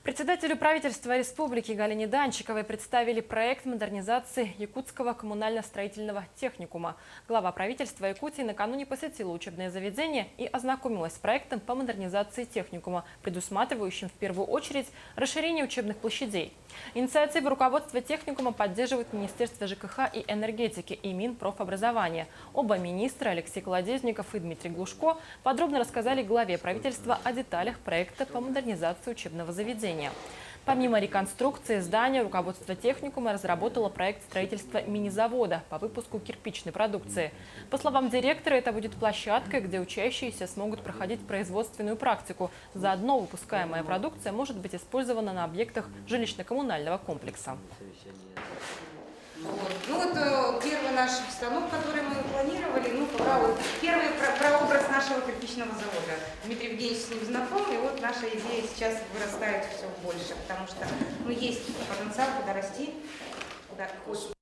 Председателю правительства республики Галине Данчиковой представили проект модернизации Якутского коммунально-строительного техникума. Глава правительства Якутии накануне посетила учебное заведение и ознакомилась с проектом по модернизации техникума, предусматривающим в первую очередь расширение учебных площадей. Инициативу руководства техникума поддерживают Министерство ЖКХ и энергетики и Минпрофобразования. Оба министра, Алексей Колодезников и Дмитрий Глушко, подробно рассказали главе правительства о деталях проекта по модернизации учебного заведения. Помимо реконструкции здания, руководство техникума разработало проект строительства мини-завода по выпуску кирпичной продукции. По словам директора, это будет площадкой, где учащиеся смогут проходить производственную практику. Заодно выпускаемая продукция может быть использована на объектах жилищно-коммунального комплекса. Первый наш станок, который мы планировали, первый прообраз нашего кирпичного завода. Дмитрий Евгеньевич с ним знаком, и вот наша идея сейчас вырастает все больше, потому что есть потенциал, куда расти, куда хочется.